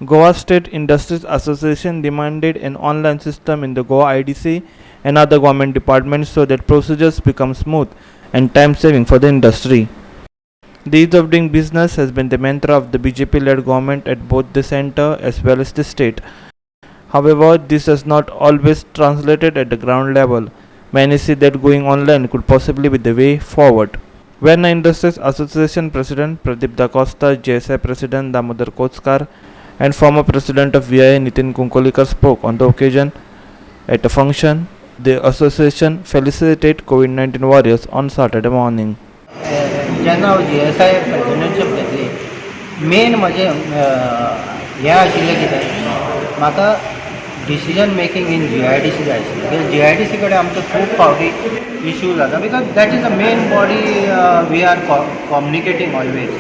Goa State Industries Association demanded an online system in the Goa IDC and other government departments so that procedures become smooth and time saving for the industry. The ease of doing business has been the mantra of the BJP led government at both the center as well as the state. However, this has not always translated at the ground level. Many see that going online could possibly be the way forward. Verna Industries Association President Pradeep Da Costa, JSI President Damodar Kotskar, and former President of VIA Nitin Kunkolikar spoke on the occasion at a function. The association felicitate COVID-19 warriors on Saturday morning. जेन्ना हांव GSI प्रेसिडेंटशीप घेतली main म्हजें हें आशिल्लें कितें म्हाका decision making इन GIDC जाय आशिल्लें कित्याक GIDC कडेन आमचे खूब फावटी इश्यू जाता because that is the main body we are communicating always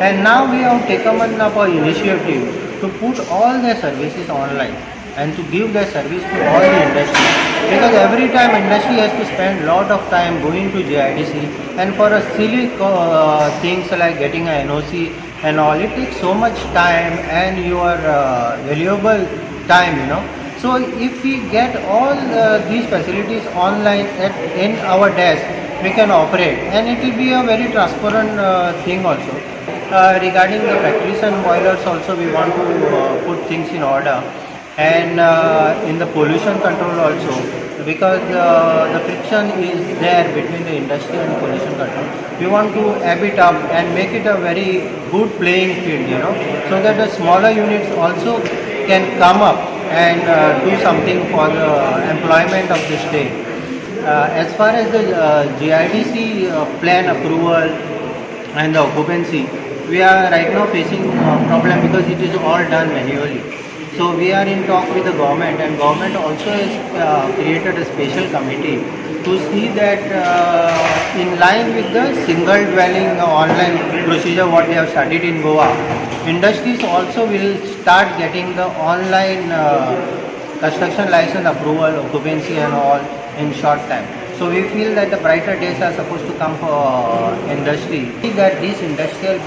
and now we have taken up a initiative to put all the services online and to give their service to all the industry, because every time industry has to spend lot of time going to GIDC and for a silly things like getting a NOC and all, it takes so much time and your valuable time, So if we get all these facilities online in our desk, we can operate and it will be a very transparent thing also. Regarding the factories and boilers also, we want to put things in order. And in the pollution control also, because the friction is there between the industry and pollution control, we want to amp it up and make it a very good playing field, so that the smaller units also can come up and do something for the employment of the state. As far as the GIDC plan approval and the occupancy, we are right now facing a problem because it is all done manually. So we are in talk with the government, and government also has created a special committee to see that in line with the single dwelling online procedure what we have studied in Goa, industries also will start getting the online construction license approval, occupancy and all in short time. So we feel that the brighter days are supposed to come for industry. That this industrial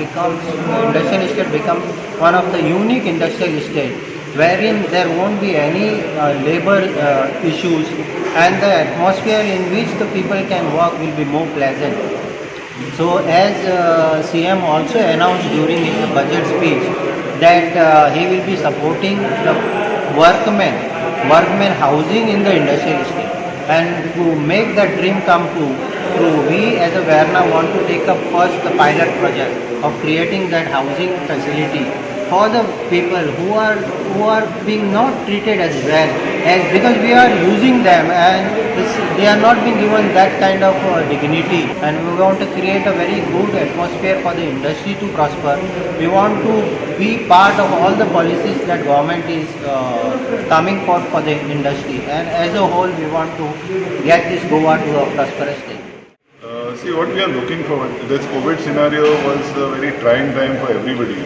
estate becomes one of the unique industrial estate wherein there won't be any labor issues, and the atmosphere in which the people can work will be more pleasant. So as CM also announced during his budget speech that he will be supporting the workmen housing in the industrial estate, and to make that dream come true, we as a Verna want to take up first the pilot project of creating that housing facility for the people who are being not treated as well, and because we are using them and they are not being given that kind of dignity, and we want to create a very good atmosphere for the industry to prosper. We want to be part of all the policies that government is coming for the industry, and as a whole we want to get this Goa to a prosperous state. See, what we are looking for, this COVID scenario was a very trying time for everybody.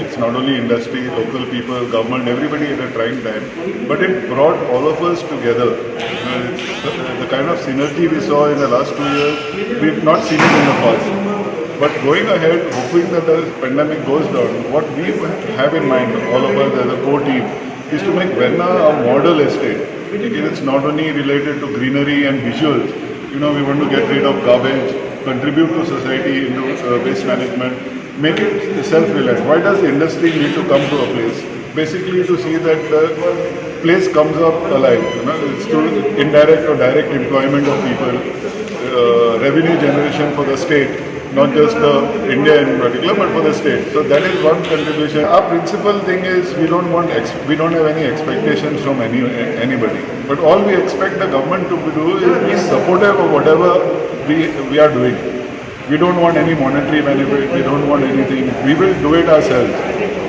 It's not only industry, local people, government, everybody at a trying time. But it brought all of us together. The kind of synergy we saw in the last 2 years, we've not seen it in the past. But going ahead, hoping that the pandemic goes down, what we have in mind, all of us as a core team, is to make Verna a model estate. It's not only related to greenery and visuals. We want to get rid of garbage, contribute to society into waste management, make it self-reliant. Why does the industry need to come to a place? Basically to see that the place comes up alive. It's through indirect or direct employment of people, revenue generation for the state, not just India in particular, but for the state. So that is one contribution. Our principal thing is we don't have any expectations from anybody. But all we expect the government to do is be supportive of whatever we are doing. We don't want any monetary benefit. We don't want anything. We will do it ourselves.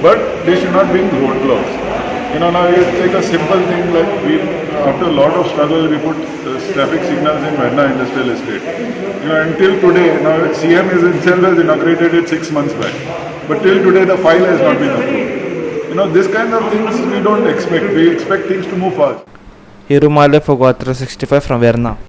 But they should not bring roadblocks. Now you take a simple thing like after a lot of struggle, we put traffic signals in Verna Industrial Estate. Until today, now CM himself has inaugurated it 6 months back. But till today, the file has not been approved. This kind of things we don't expect. We expect things to move fast. Hirumale for Goa 365 from Verna.